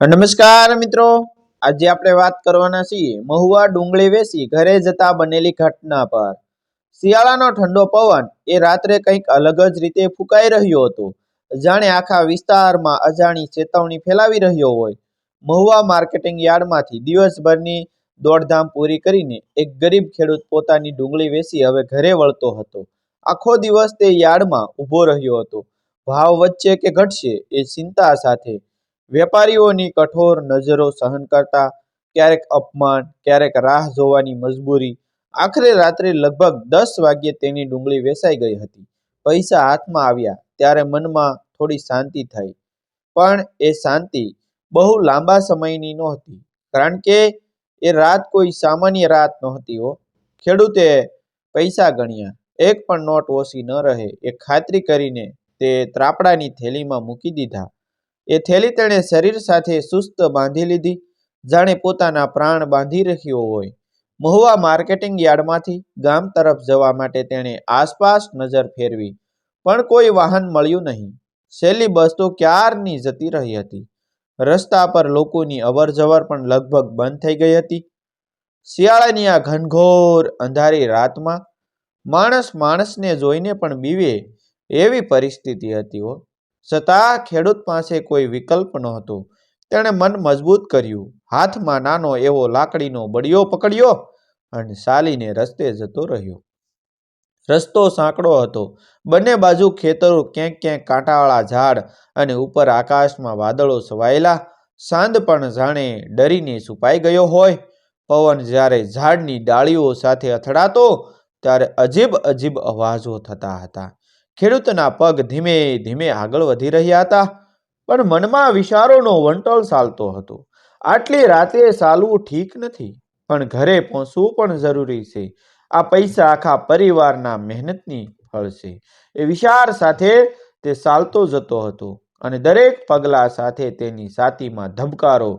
નમસ્કાર મિત્રો, આજે આપણે વાત કરવાના છીએ મહુવા ડુંગળી વેચી ઘરે જતા બનેલી ઘટના પર। શિયાળાનો ઠંડો પવન એ રાત્રે કંઈક અલગ જ રીતે ફૂંકાઈ રહ્યો હતો, જાણે આખા વિસ્તારમાં અજાણી ચેતવણી ફેલાવી રહ્યો હોય। મહુવા માર્કેટિંગ યાર્ડમાંથી દિવસભરની દોડધામ પૂરી કરીને એક ગરીબ ખેડૂત પોતાની ડુંગળી વેચી હવે ઘરે વળતો હતો। આખો દિવસ તે યાર્ડમાં ઊભો રહ્યો હતો, ભાવ વધશે કે ઘટશે એ ચિંતા સાથે। વેપારીઓની કઠોર નજરો સહન કરતા, ક્યારેક અપમાન, ક્યારેક રાહ જોવાની મજબૂરી। આખરે રાત્રે લગભગ 10 વાગ્યે તેની ડુંગળી વેચાઈ ગઈ હતી। પૈસા હાથમાં આવ્યા ત્યારે મનમાં થોડી શાંતિ થઈ, પણ એ શાંતિ બહુ લાંબા સમયની નહોતી, કારણ કે એ રાત કોઈ સામાન્ય રાત નહોતી હો। ખેડૂતે પૈસા ગણ્યા, એક પણ નોટ ઓછી ન રહે એ ખાતરી કરીને તે ત્રાપડાની થેલીમાં મૂકી દીધા। એ થેલી તેણે શરીર સાથે સુસ્ત બાંધી લીધી, જાણે પોતાના પ્રાણ બાંધી રહ્યો હોય। મહુવા માર્કેટિંગ યાર્ડમાંથી ગામ તરફ જવા માટે તેણે આસપાસ નજર ફેરવી, પણ કોઈ વાહન મળ્યું નહીં। છેલ્લી બસ તો ક્યારની જતી રહી હતી। રસ્તા પર લોકોની અવરજવર પણ લગભગ બંધ થઈ ગઈ હતી। શિયાળાની આ ઘનઘોર અંધારી રાતમાં માણસ માણસને જોઈને પણ બીવે એવી પરિસ્થિતિ હતી હો। છતાં ખેડૂત પાસે કોઈ વિકલ્પ નહોતો। તેણે મન મજબૂત કર્યું, હાથમાં નાનો એવો લાકડીનો બળિયો પકડ્યો અને ચાલીને રસ્તે જતો રહ્યો। રસ્તો સાંકડો હતો, બંને બાજુ ખેતરો, ક્યાંક ક્યાંક કાંટાવાળા ઝાડ અને ઉપર આકાશમાં વાદળો છવાયેલા। ચાંદ પણ જાણે ડરીને છુપાઈ ગયો હોય। પવન જ્યારે ઝાડની ડાળીઓ સાથે અથડાતો ત્યારે અજીબ અજીબ અવાજો થતા હતા। ખેડૂતના પગ ધીમે ધીમે આગળ વધી રહ્યા હતા, પણ મનમાં વિચારોનો વંટોળ ચાલતો હતો। આટલી રાતે ચાલવું ઠીક નથી, પણ ઘરે પહોંચવું પણ જરૂરી છે। આ પૈસા આખા પરિવારના મહેનતની ફળ છે, એ વિચાર સાથે તે ચાલતો જતો હતો, અને દરેક પગલા સાથે તેની છાતીમાં ધબકારો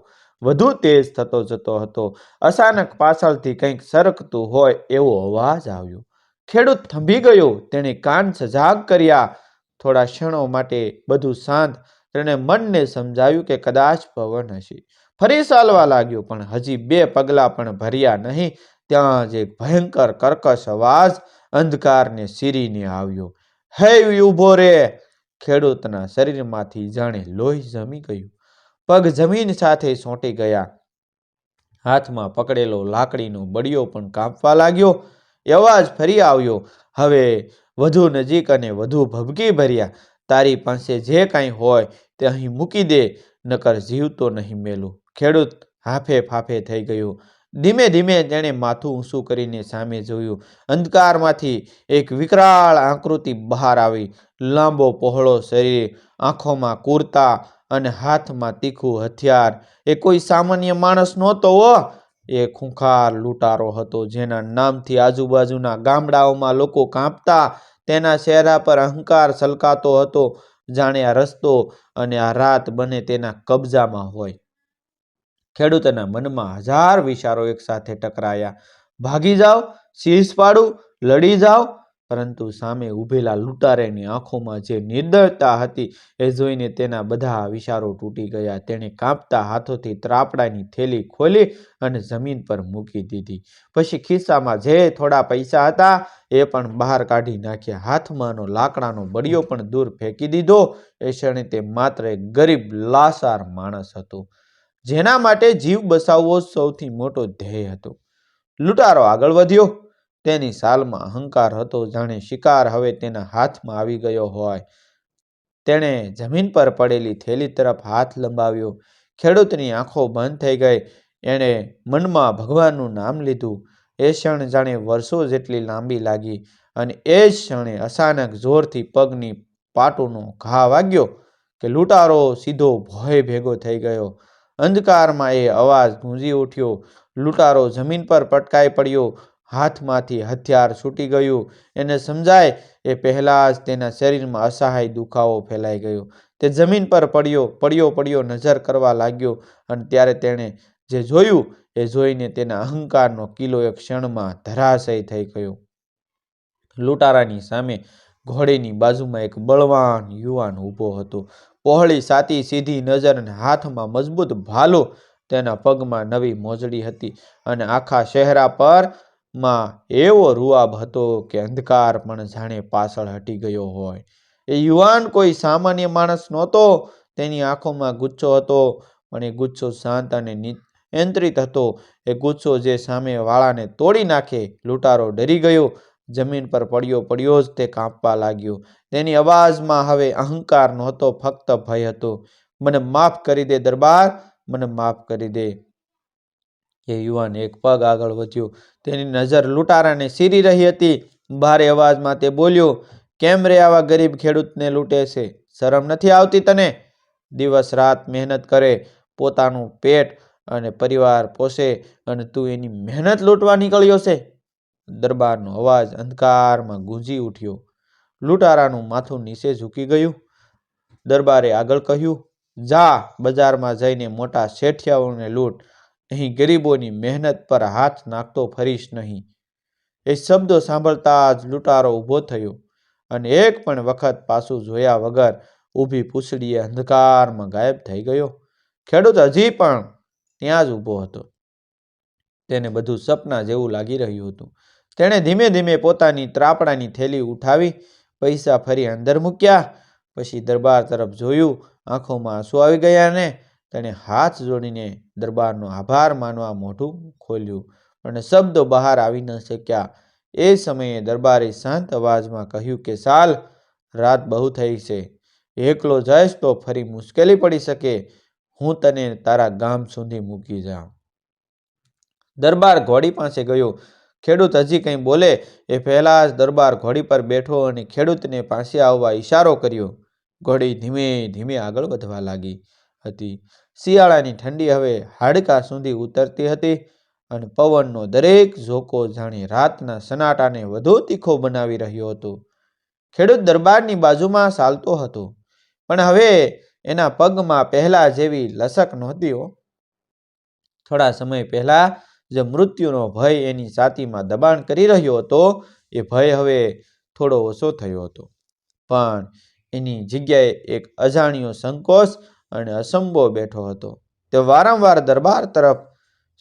વધુ તેજ થતો જતો હતો। અચાનક પાછળથી કંઈક સરકતું હોય એવો અવાજ આવ્યો। ખેડૂત થંભી ગયો, તેણે કાન સજાગ કર્યા। થોડા ક્ષણો માટે બધું શાંત। તેણે મનને સમજાવ્યું કે કદાચ પવન હશે। ફરી ચાલવા લાગ્યો, પણ હજી 2 પગલા પણ ભર્યા નહીં, ત્યાં જ એક ભયંકર કર્કશ અવાજ અંધકારને ચીરીને આવ્યો, હે ઊભો રે! ખેડૂતના શરીરમાંથી જાણે લોહી જમી ગયું, પગ જમીન સાથે ચોંટી ગયા, હાથમાં પકડેલો લાકડીનો બળિયો પણ કાંપવા લાગ્યો। એ અવાજ ફરી આવ્યો, હવે વધુ નજીક અને વધુ ભભકી ભર્યા, તારી પાસે જે કાંઈ હોય તે અહીં મૂકી દે, નકર જીવતો નહીં મેલું। ખેડૂત હાફે ફાફે થઈ ગયો। ધીમે ધીમે તેણે માથું ઊંચું કરીને સામે જોયું। અંધકારમાંથી એક વિકરાળ આકૃતિ બહાર આવી, લાંબો પહોળો શરીર, આંખોમાં કુરતા અને હાથમાં તીખું હથિયાર। એ કોઈ સામાન્ય માણસ નહોતો હો, એ ખૂંખાર લૂંટારો હતો, જેના નામથી આજુબાજુના ગામડાઓમાં લોકો કાંપતા। તેના ચહેરા પર અહંકાર છલકાતો હતો, જાણે આ રસ્તો અને આ રાત બંને તેના કબજામાં હોય। ખેડૂતના મનમાં 1000 વિચારો એકસાથે ટકરાયા। ભાગી જાવ, શીશ પાડું, લડી જાવ, પરંતુ સામે ઊભેલા લૂંટારાની આંખોમાં જે નિર્દયતા હતી એ જોઈને તેના બધા વિચારો તૂટી ગયા। તેણે કાંપતા હાથોથી ત્રાપડાની થેલી ખોલી અને જમીન પર મૂકી દીધી। પછી ખિસ્સામાં જે થોડા પૈસા હતા એ પણ બહાર કાઢી નાખ્યા। હાથમાંનો લાકડાનો બળિયો પણ દૂર ફેંકી દીધો। એ ક્ષણે તે માત્ર એક ગરીબ લાચાર માણસ હતો, જેના માટે જીવ બચાવવો સૌથી મોટો ધ્યેય હતો। લૂંટારો આગળ વધ્યો, તેની ચાલમાં અહંકાર હતો, જાણે શિકાર હવે તેના હાથમાં આવી ગયો હોય। તેણે જમીન પર પડેલી થેલી તરફ હાથ લંબાવ્યો। ખેડૂતની આંખો બંધ થઈ ગઈ। એણે મનમાં ભગવાનનું નામ લીધું। એ ક્ષણ જાણે વર્ષો જેટલી લાંબી લાગી, અને એ જ ક્ષણે અચાનક જોરથી પગની પાટુનો ઘા વાગ્યો કે લૂંટારો સીધો ભોંય ભેગો થઈ ગયો। અંધકારમાં એ અવાજ ગૂંજી ઉઠ્યો, લૂંટારો જમીન પર પટકાઈ પડ્યો, હાથમાંથી હથિયાર છૂટી ગયું। એને સમજાય એ પહેલાં જ તેના શરીરમાં અસહાય દુખાવો ફેલાઈ ગયો। તે જમીન પર પડ્યો નજર કરવા લાગ્યો, અને ત્યારે તેણે જે જોયું એ જોઈને તેના અહંકારનો કિલ્લો એક ક્ષણમાં ધરાશયી થઈ ગયો। લૂંટારાની સામે ઘોડીની બાજુમાં એક બળવાન યુવાન ઊભો હતો, પહોળી સાતી સીધી નજર અને હાથમાં મજબૂત ભાલું, તેના પગમાં નવી મોજડી હતી અને આખા ચહેરા પર માં એવો રૂઆબ હતો કે અંધકાર પણ જાણે પાછળ હટી ગયો હોય. એ યુવાન કોઈ સામાન્ય માણસ નહોતો. તેની આંખોમાં ગુસ્સો હતો, પણ એ ગુસ્સો શાંત અને નિયંત્રિત હતો. એ ગુસ્સો જે સામે વાળાને તોડી નાખે. લૂંટારો ડરી ગયો. જમીન પર પડ્યો જ તે કાંપવા લાગ્યો. તેની અવાજમાં હવે અહંકાર નહોતો, ફક્ત ભય હતો. મને માફ કરી દે દરબાર, મને માફ કરી દે. એ યુવાન એક પગ આગળ વધ્યો. તેની નજર લૂંટારાને સીરી રહી હતી. ભારે અવાજમાં તે બોલ્યો, કેમ રે આવા ગરીબ ખેડૂતને લૂંટે છે? શરમ નથી આવતી તને? દિવસ રાત મહેનત કરે, પોતાનું પેટ અને પરિવાર પોષે, અને તું એની મહેનત લૂંટવા નીકળ્યો છે? દરબારનો અવાજ અંધકારમાં ગુંજી ઉઠ્યો. લૂંટારાનું માથું નીચે ઝૂકી ગયું. દરબારે આગળ કહ્યું, જા, બજારમાં જઈને મોટા શેઠિયાઓને લૂંટ. અહીં ગરીબોની મહેનત પર હાથ નાખતો ફરીશ નહીં. એ શબ્દો સાંભળતા જ લૂંટારો ઊભો થયો અને એક પણ વખત પાછું જોયા વગર ઊભી પૂંછડીએ અંધકારમાં ગાયબ થઈ ગયો. ખેડૂત હજી પણ ત્યાં જ ઊભો હતો. તેને બધું સપના જેવું લાગી રહ્યું હતું. તેણે ધીમે ધીમે પોતાની ત્રાપડાની થેલી ઉઠાવી, પૈસા ફરી અંદર મૂક્યા. પછી દરબાર તરફ જોયું. આંખોમાં આંસુ આવી ગયા અને તેણે હાથ જોડીને દરબારનો આભાર માનવા મોઢું ખોલ્યું, પણ શબ્દો બહાર આવી ન શક્યા. એ સમયે દરબારે શાંત અવાજમાં કહ્યું કે ચાલ, રાત બહુ થઈ છે. એકલો જઈશ તો ફરી મુશ્કેલી પડી શકે. હું તને તારા ગામ સુધી મૂકી જાઉં. દરબાર ઘોડી પાસે ગયો. ખેડૂત હજી કંઈ બોલે એ પહેલા જ દરબાર ઘોડી પર બેઠો અને ખેડૂતને પાસે આવવા ઈશારો કર્યો. ઘોડી ધીમે ધીમે આગળ વધવા લાગી હતી. શિયાળાની ઠંડી હવે હાડકાં સુધી ઉતરતી હતી અને પવનનો દરેક ઝોકો જાણે રાતના સન્નાટાને વધુ તીખો બનાવી રહ્યો હતો. ખેડૂત દરબારની બાજુમાં ચાલતો હતો, પણ હવે એના પગમાં પહેલા જેવી લચક નહોતી. થોડા સમય પહેલા જે મૃત્યુનો ભય એની છાતીમાં દબાણ કરી રહ્યો હતો, એ ભય હવે થોડો ઓછો થયો હતો. પણ એની જગ્યાએ એક અજાણ્યો સંકોચ અને અસંભો બેઠો હતો. તે વારંવાર દરબાર તરફ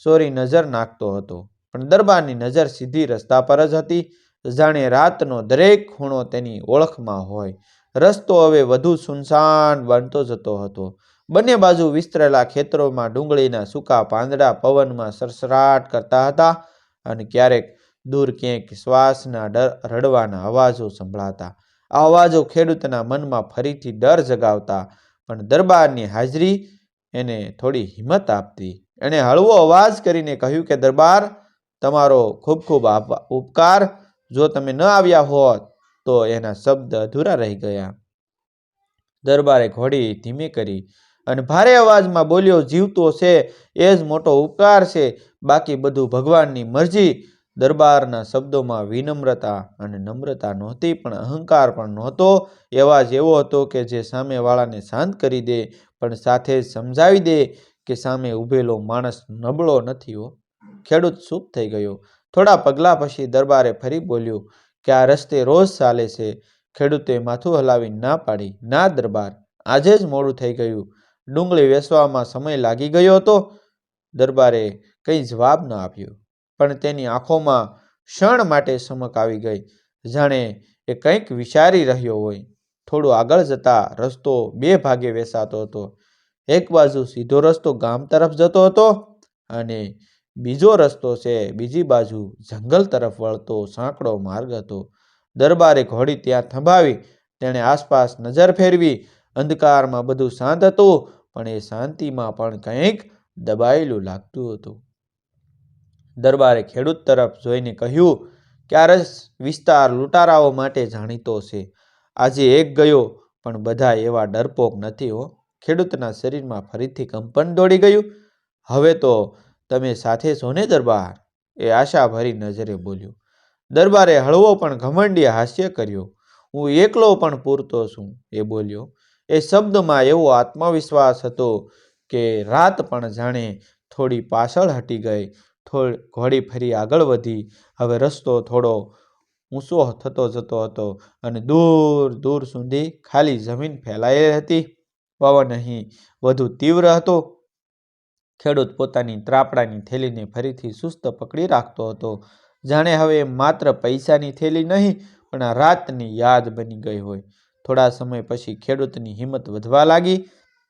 સોરી નજર નાખતો હતો, પણ દરબારની નજર સીધી રસ્તા પર જ હતી, જાણે રાતનો દરેક ખૂણો તેની ઓળખમાં હોય. રસ્તો હવે વધુ સુનસાન બનતો જતો હતો. બંને બાજુ વિસ્તરેલા ખેતરોમાં ડુંગળીના સૂકા પાંદડા પવનમાં સરસરાટ કરતા હતા અને ક્યારેક દૂર ક્યાંક શ્વાસના રડવાના અવાજો સંભળાતા. આ અવાજો ખેડૂતના મનમાં ફરીથી ડર જગાવતા, પણ દરબારની હાજરી એને થોડી હિંમત આપતી. એણે હળવો અવાજ કરીને કહ્યું કે દરબાર, તમારો ખૂબ ખૂબ ઉપકાર. જો તમે ન આવ્યા હોત તો એના શબ્દ અધૂરા રહી ગયા. દરબારે ઘોડી ધીમી કરી અને ભારે અવાજમાં બોલ્યો, જીવતો છે એ જ મોટો ઉપકાર છે, બાકી બધું ભગવાનની મરજી. દરબારના શબ્દોમાં વિનમ્રતા અને નમ્રતા નહોતી, પણ અહંકાર પણ નહોતો. અવાજ એવો હતો કે જે સામેવાળાને શાંત કરી દે, પણ સાથે જ સમજાવી દે કે સામે ઊભેલો માણસ નબળો નથી. ખેડૂત ચૂપ થઈ ગયો. થોડા પગલા પછી દરબારે ફરી બોલ્યો કે આ રસ્તે રોજ ચાલે છે. ખેડૂતે માથું હલાવી ના પાડી. ના દરબાર, આજે જ મોડું થઈ ગયું. ડુંગળી વેચવામાં સમય લાગી ગયો હતો. દરબારે કંઈ જવાબ ન આપ્યો, પણ તેની આંખોમાં ક્ષણ માટે ચમક આવી ગઈ, જાણે એ કંઈક વિચારી રહ્યો હોય. થોડું આગળ જતા રસ્તો બે ભાગે વેચાતો હતો. એક બાજુ સીધો રસ્તો ગામ તરફ જતો હતો અને બીજો રસ્તો છે બીજી બાજુ જંગલ તરફ વળતો સાંકડો માર્ગ હતો. દરબારે ઘોડી ત્યાં થંભાવી. તેણે આસપાસ નજર ફેરવી. અંધકારમાં બધું શાંત હતું, પણ એ શાંતિમાં પણ કંઈક દબાયેલું લાગતું હતું. દરબારે ખેડૂત તરફ જોઈને કહ્યું કે આ વિસ્તાર લૂંટારાઓ માટે જાણીતો છે. આજે એક ગયો, પણ બધા એવા ડરપોક નથી. ખેડૂતના શરીરમાં ફરીથી કંપન દોડી ગયું. હવે તો તમે સાથે છો ને દરબાર? એ આશાભરી નજરે બોલ્યો. દરબારે હળવો પણ ઘમંડી હાસ્ય કર્યો. હું એકલો પણ પૂરતો છું, એ બોલ્યો. એ શબ્દમાં એવો આત્મવિશ્વાસ હતો કે રાત પણ જાણે થોડી પાછળ હટી ગઈ. ઘોડી ફરી આગળ વધી. હવે રસ્તો થોડો ઊંચો થતો જતો હતો અને દૂર દૂર સુધી ખાલી જમીન ફેલાયેલી હતી. પવન અહીં વધુ તીવ્ર હતો. ખેડૂત પોતાની ત્રાપડાની થેલીને ફરીથી સુસ્ત પકડી રાખતો હતો, જાણે હવે માત્ર પૈસાની થેલી નહીં પણ આ રાતની યાદ બની ગઈ હોય. થોડા સમય પછી ખેડૂતની હિંમત વધવા લાગી.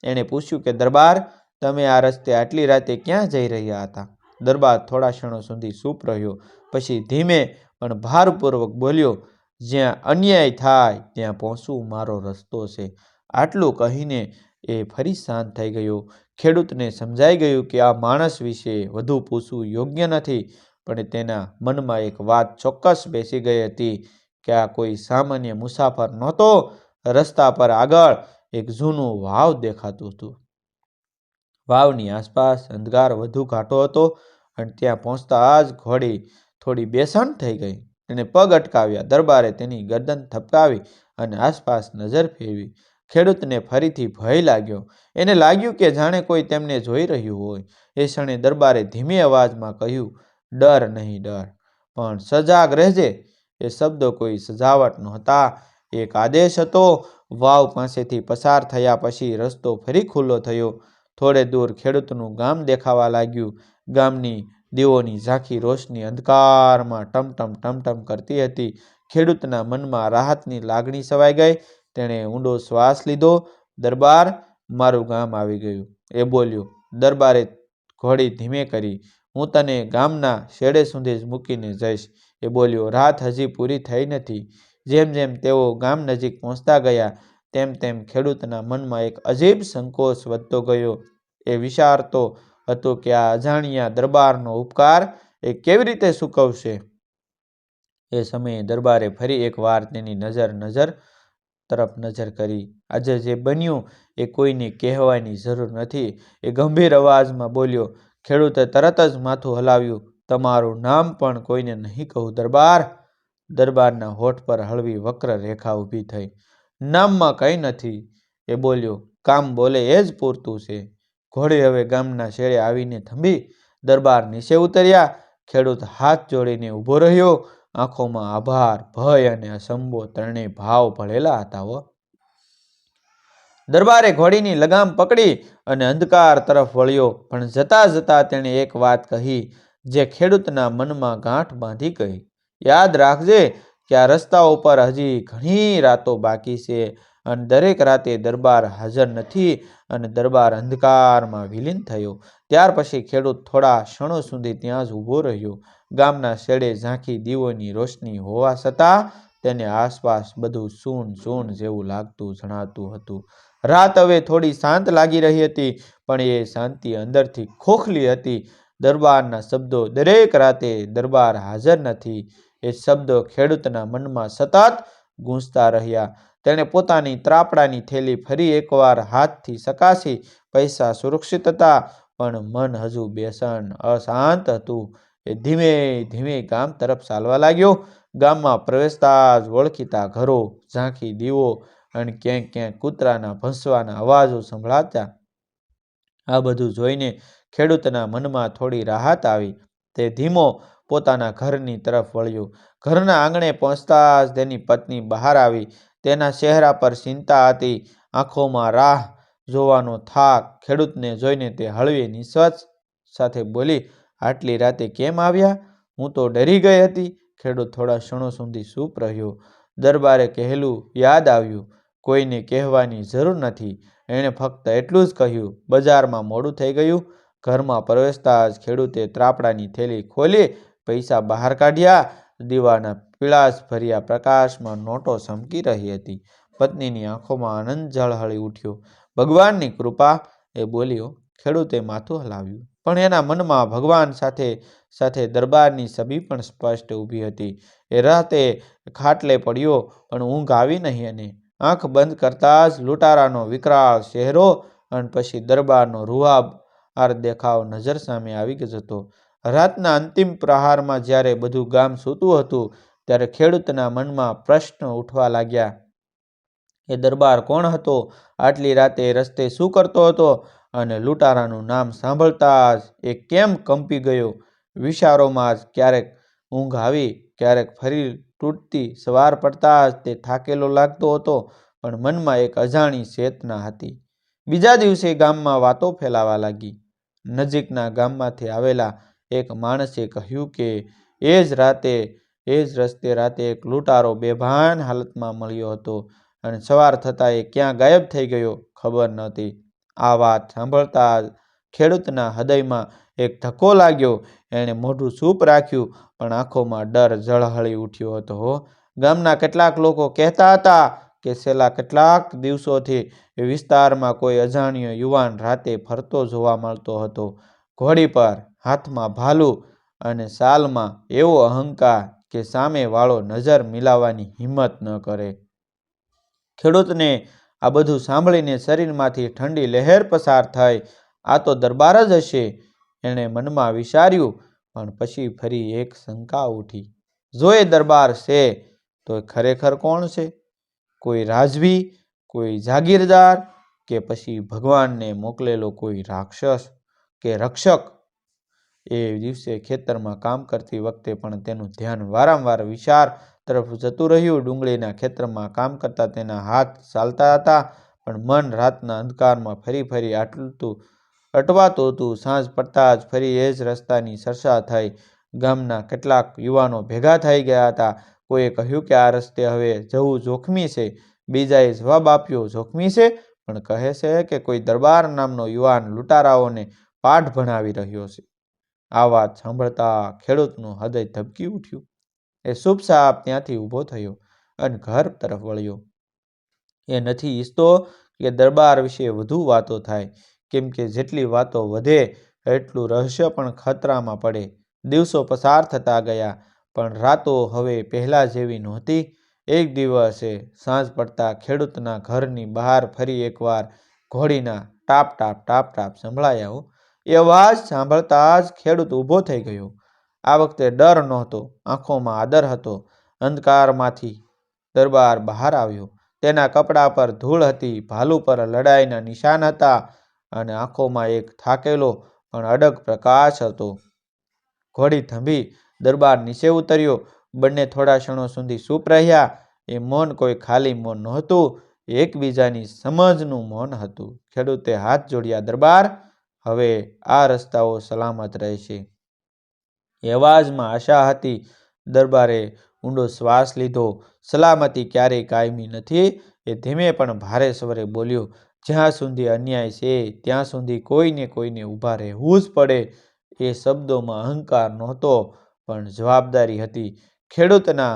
એણે પૂછ્યું કે દરબાર, તમે આ રસ્તે આટલી રાતે ક્યાં જઈ રહ્યા હતા? દરબાર થોડા ક્ષણો સુધી ચૂપ રહ્યો, પછી ધીમે પણ ભારપૂર્વક બોલ્યો, જ્યાં અન્યાય થાય ત્યાં પહોંચવું મારો રસ્તો છે. આટલું કહીને એ ફરી શાંત થઈ ગયો. ખેડૂતને સમજાઈ ગયું કે આ માણસ વિશે વધુ પૂછવું યોગ્ય નથી, પણ તેના મનમાં એક વાત ચોક્કસ બેસી ગઈ હતી કે આ કોઈ સામાન્ય મુસાફર નહોતો. રસ્તા પર આગળ એક જૂનું વાવ દેખાતું હતું. વાવની આસપાસ અંધકાર વધુ ઘાટો હતો અને ત્યાં પહોંચતા જ ઘોડી થોડી બેસણ થઈ ગઈ. તેને પગ અટકાવ્યા. દરબારે તેની ગરદન થપકાવી અને આસપાસ નજર ફેરવી. ખેડૂતને ફરીથી ભય લાગ્યો. એને લાગ્યું કે જાણે કોઈ તેમને જોઈ રહ્યું હોય. એ ક્ષણે દરબારે ધીમી અવાજમાં કહ્યું, ડર નહીં, ડર, પણ સજાગ રહેજે. એ શબ્દો કોઈ સજાવટ નહોતા, એક આદેશ હતો. વાવ પાસેથી પસાર થયા પછી રસ્તો ફરી ખુલ્લો થયો. થોડે દૂર ખેડૂતનું ગામ દેખાવા લાગ્યું. ગામની દીવોની ઝાંખી રોશની અંધકારમાં ટમટમ ટમટમ કરતી હતી. ખેડૂતના મનમાં રાહતની લાગણી છવાઈ ગઈ. તેણે ઊંડો શ્વાસ લીધો. દરબાર, મારું ગામ આવી ગયું, એ બોલ્યો. દરબારે ઘોડી ધીમે કરી. હું તને ગામના છેડે સુધી જ મૂકીને જઈશ, એ બોલ્યો. રાત હજી પૂરી થઈ નથી. જેમ જેમ તેઓ ગામ નજીક પહોંચતા ગયા તેમ તેમ ખેડૂતના મનમાં એક અજીબ સંકોચ વધતો ગયો. એ વિચારતો હતો કે આ અજાણ્યા દરબારનો ઉપકાર એ કેવી રીતે ચૂકવશે. એ સમયે દરબારે ફરી એકવાર તેની નજર તરફ નજર કરી. આજે જે બન્યું એ કોઈને કહેવાની જરૂર નથી, એ ગંભીર અવાજમાં બોલ્યો. ખેડૂતે તરત જ માથું હલાવ્યું. તમારું નામ પણ કોઈને નહીં કહું, દરબાર. દરબારના હોઠ પર હળવી વક્ર રેખા ઊભી થઈ. નામમાં કંઈ નથી, એ બોલ્યો. કામ બોલે એ જ પૂરતું છે. ઘોડી હવે ગામના છેડે આવીને થંભી. દરબાર નીચે ઉતર્યા. ખેડૂત હાથ જોડીને ઊભો રહ્યો. આંખોમાં આભાર, ભય અને અસંભો ત્રણેય ભાવ ભળેલા હતા. દરબારે ઘોડીની લગામ પકડી અને અંધકાર તરફ વળ્યો. પણ જતા જતા તેણે એક વાત કહી જે ખેડૂતના મનમાં ગાંઠ બાંધી ગઈ. યાદ રાખજે કે આ રસ્તા ઉપર હજી ઘણી રાતો બાકી છે અને દરેક રાતે દરબાર હાજર નથી અને દરબાર અંધકારમાં વિલીન થયો. ત્યાર પછી ખેડૂત થોડા ક્ષણો સુધી ત્યાં જ ઊભો રહ્યો. ગામના છેડે ઝાંખી દીવોની રોશની હોવા છતાં તેને આસપાસ બધું સૂન સૂન જેવું લાગતું જણાતું હતું. રાત હવે થોડી શાંત લાગી રહી હતી, પણ એ શાંતિ અંદરથી ખોખલી હતી. દરબારના શબ્દો, દરેક રાતે દરબાર હાજર નથી, એ શબ્દો ખેડૂતના મનમાં સતત ગૂંજતા રહ્યા. તેણે પોતાની ત્રાપડાની થેલી ફરી એકવાર હાથથી ચકાસી. પૈસા સુરક્ષિત હતા, પણ મન હજુ બેસણ, અશાંત હતું. એ ધીમે ધીમે ગામ તરફ ચાલવા લાગ્યો. ગામમાં પ્રવેશતા જ ઓળખીતા ઘરો, ઝાંખી દીવો અને ક્યાંક ક્યાંક કૂતરાના ભસવાના અવાજો સંભળાતા. આ બધું જોઈને ખેડૂતના મનમાં થોડી રાહત આવી. તે ધીમો પોતાના ઘરની તરફ વળ્યો. ઘરના આંગણે પહોંચતા જ તેની પત્ની બહાર આવી. તેના ચહેરા પર ચિંતા હતી, આંખોમાં રાહ જોવાનો થાક. ખેડૂતને જોઈને તે હળવી નિશ્વાસ સાથે બોલી, આટલી રાતે કેમ આવ્યા? હું તો ડરી ગઈ હતી. ખેડૂત થોડા ક્ષણો સુધી ચૂપ રહ્યો. દરબારે કહેલું યાદ આવ્યું. કોઈને કહેવાની જરૂર નથી. એણે ફક્ત એટલું જ કહ્યું. બજારમાં મોડું થઈ ગયું. ઘરમાં પ્રવેશતા જ ખેડૂતે ત્રાપડાની થેલી ખોલી, પૈસા બહાર કાઢ્યા. દીવાના પીળાશ ભર્યા પ્રકાશમાં નોટો ચમકી રહી હતી. પત્નીની આંખોમાં આનંદ ઝળહળી ઉઠ્યો. ભગવાનની કૃપા, એ બોલ્યો. ખેડૂતે માથું હલાવ્યું, પણ એના મનમાં ભગવાન સાથે સાથે દરબારની છબી પણ સ્પષ્ટ ઊભી હતી. એ રાતે ખાટલે પડ્યો, પણ ઊંઘ આવી નહીં અને આંખ બંધ કરતા જ લૂંટારાનો વિકરાળ ચહેરો અને પછી દરબારનો રૂઆબદાર દેખાવ નજર સામે આવી જતો. રાતના અંતિમ પ્રહારમાં જ્યારે બધું ગામ સૂતું હતું, ત્યારે ખેડૂતના મનમાં પ્રશ્ન ઉઠવા લાગ્યા. એ દરબાર કોણ હતો? આટલી રાતે રસ્તે શું કરતો હતો? અને લૂંટારાનું નામ સાંભળતા જ એ કેમ કંપી ગયો? વિચારોમાં જ ક્યારેક ઊંઘ આવી, ક્યારેક ફરી તૂટતી. સવાર પડતા જ તે થાકેલો લાગતો હતો, પણ મનમાં એક અજાણી ચેતના હતી. બીજા દિવસે ગામમાં વાતો ફેલાવા લાગી. નજીકના ગામમાંથી આવેલા એક માણસે કહ્યું કે એ જ રસ્તે રાતે એક લૂંટારો બેભાન હાલતમાં મળ્યો હતો અને સવાર થતાં એ ક્યાં ગાયબ થઈ ગયો ખબર નહોતી. આ વાત સાંભળતા જ ખેડૂતના હૃદયમાં એક ધક્કો લાગ્યો. એણે મોઢું ચૂપ રાખ્યું, પણ આંખોમાં ડર ઝળહળી ઉઠ્યો હતો. ગામના કેટલાક લોકો કહેતા હતા કે છેલ્લા કેટલાક દિવસોથી વિસ્તારમાં કોઈ અજાણ્યો યુવાન રાતે ફરતો જોવા મળતો હતો, ઘોડી પર, હાથમાં ભાલું અને સાલમાં એવો અહંકાર કે સામેવાળો નજર મિલાવવાની હિંમત ન કરે. ખેડૂતને આ બધું સાંભળીને શરીરમાંથી ઠંડી લહેર પસાર થઈ. આ તો દરબાર જ હશે, એણે મનમાં વિચાર્યું. પણ પછી ફરી એક શંકા ઉઠી. જો એ દરબાર છે તો એ ખરેખર કોણ છે? કોઈ રાજવી, કોઈ જાગીરદાર, કે પછી ભગવાનને મોકલેલો કોઈ રાક્ષસ કે રક્ષક? એ દિવસે ખેતરમાં કામ કરતી વખતે પણ તેનું ધ્યાન વારંવાર વિચાર તરફ જતું રહ્યું. ડુંગળીના ખેતરમાં કામ કરતા તેના હાથ ચાલતા હતા, પણ મન રાતના અંધકારમાં ફરી ફરી અટવાતું હતું. સાંજ પડતા જ ફરી એ જ રસ્તાની ચર્ચા થઈ. ગામના કેટલાક યુવાનો ભેગા થઈ ગયા હતા. કોઈએ કહ્યું કે આ રસ્તે હવે જવું જોખમી છે. બીજાએ જવાબ આપ્યો, જોખમી છે, પણ કહે છે કે કોઈ દરબાર નામનો યુવાન લૂંટારાઓને પાઠ ભણાવી રહ્યો છે. આ વાત સાંભળતા ખેડૂતનું હૃદય ધબકી ઉઠ્યું. એ ચૂપચાપ ત્યાંથી ઊભો થયો અને ઘર તરફ વળ્યો. એ નથી ઈચ્છતો કે દરબાર વિશે વધુ વાતો થાય, કેમ કે જેટલી વાતો વધે એટલું રહસ્ય પણ ખતરામાં પડે. દિવસો પસાર થતા ગયા, પણ રાતો હવે પહેલા જેવી નહોતી. એક દિવસે સાંજ પડતા ખેડૂતના ઘરની બહાર ફરી એકવાર ઘોડીના ટાપ ટાપ ટાપ ટાપ સંભળાયા. એ અવાજ સાંભળતા જ ખેડૂત ઊભો થઈ ગયો. આ વખતે ડર નહોતો, આંખોમાં આદર હતો. અંધકારમાંથી દરબાર બહાર આવ્યો. તેના કપડા પર ધૂળ હતી, ભાલુ પર લડાઈના નિશાન હતા અને આંખોમાં એક થાકેલો પણ અડગ પ્રકાશ હતો. ઘોડી થંભી. દરબાર નીચે ઉતર્યો. બંને થોડા ક્ષણો સુધી ચૂપ રહ્યા. એ મૌન કોઈ ખાલી મૌન નહોતું, એકબીજાની સમજનું મૌન હતું. ખેડૂતે હાથ જોડ્યા. દરબાર, હવે આ રસ્તાઓ સલામત રહેશે. એ અવાજમાં આશા હતી. દરબારે ઊંડો શ્વાસ લીધો. સલામતી ક્યારેય કાયમી નથી. એ ધીમે પણ ભારે સ્વરે બોલ્યો, જ્યાં સુધી અન્યાય છે ત્યાં સુધી કોઈને કોઈને ઊભા રહેવું જ પડે. એ શબ્દોમાં અહંકાર નહોતો, પણ જવાબદારી હતી. ખેડૂતના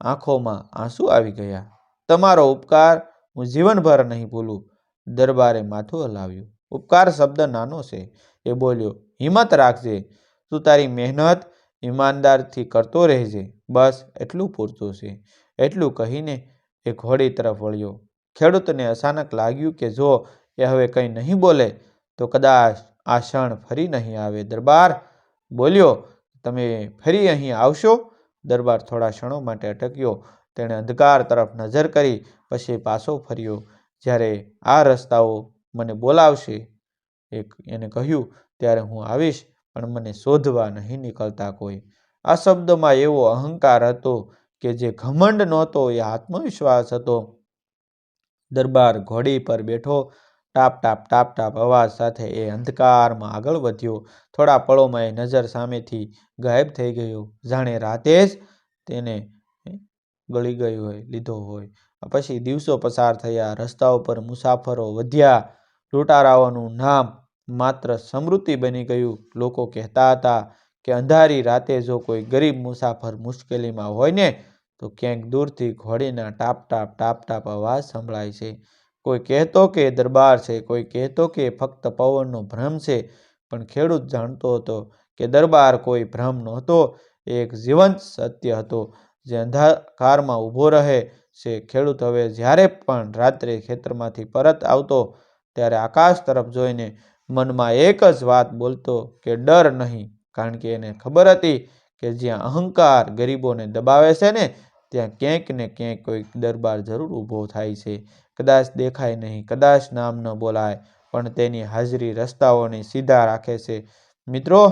આંખોમાં આંસુ આવી ગયા. તમારો ઉપકાર હું જીવનભર નહીં ભૂલું. દરબારે માથું હલાવ્યું. ઉપકાર શબ્દ નાનો છે. એ બોલ્યો, હિંમત રાખજે. તું તારી મહેનત ઈમાનદારીથી કરતો રહેજે. બસ એટલું પૂરતું છે. એટલું કહીને એ ઘોડી તરફ વળ્યો. ખેડૂતને અચાનક લાગ્યું કે જો એ હવે કંઈ નહીં બોલે તો કદાચ આ ક્ષણ ફરી નહીં આવે. દરબાર બોલ્યો, તમે ફરી અહીં આવશો? દરબાર થોડા ક્ષણો માટે અટક્યો. તેણે અંધકાર તરફ નજર કરી, પછી પાછો ફર્યો. જ્યારે આ રસ્તાઓ મને બોલાવશે, એને કહ્યું, ત્યારે હું આવીશ, પણ મને શોધવા નહીં નીકળતા કોઈ. આ શબ્દમાં એવો અહંકાર હતો કે જે ઘમંડ નહોતો, એ આત્મવિશ્વાસ હતો. દરબાર ઘોડી પર બેઠો. ટાપ ટાપ ટાપ ટાપ અવાજ સાથે એ અંધકારમાં આગળ વધ્યો. થોડા પળોમાં એ નજર સામેથી ગાયબ થઈ ગયો, જાણે રાતે જ તેને ગળી લીધો હોય. પછી દિવસો પસાર થયા. રસ્તાઓ પર મુસાફરો વધ્યા. લૂંટારાઓનું નામ માત્ર સ્મૃતિ બની ગયું. લોકો કહેતા હતા કે અંધારી રાતે જો કોઈ ગરીબ મુસાફર મુશ્કેલીમાં હોય ને, તો ક્યાંક દૂરથી ઘોડીના ટાપ ટાપ ટાપ ટાપ અવાજ સંભળાય છે. કોઈ કહેતો કે દરબાર છે, કોઈ કહેતો કે ફક્ત પવનનો ભ્રમ છે. પણ ખેડૂત જાણતો હતો કે દરબાર કોઈ ભ્રમ નહોતો, એક જીવંત સત્ય હતો જે અંધકારમાં ઊભો રહે છે. ખેડૂત હવે જ્યારે પણ રાત્રે ખેતરમાંથી પરત આવતો, ત્યારે આકાશ તરફ જોઈને મનમાં એક જ વાત બોલતો કે ડર નહીં, કારણ કે એને ખબર હતી કે જ્યાં અહંકાર ગરીબોને દબાવે છે ને, ત્યાં ક્યાંક ને ક્યાંક કોઈ દરબાર જરૂર ઊભો થાય છે. કદાચ દેખાય નહીં, કદાચ નામ ન બોલાય, પણ તેની હાજરી રસ્તાઓને સીધા રાખે છે. મિત્રો,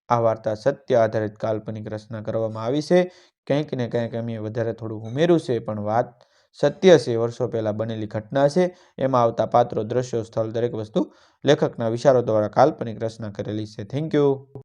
આ વાર્તા સત્ય આધારિત કાલ્પનિક રચના કરવામાં આવી છે. કંઈક ને કંઈક અમે વધારે થોડું ઉમેર્યું છે, પણ વાત સત્ય છે, વર્ષો પહેલાં બનેલી ઘટના છે. એમાં આવતા પાત્રો, દ્રશ્યો, સ્થળ, દરેક વસ્તુ લેખકના વિચારો દ્વારા કાલ્પનિક રચના કરેલી છે. Thank you.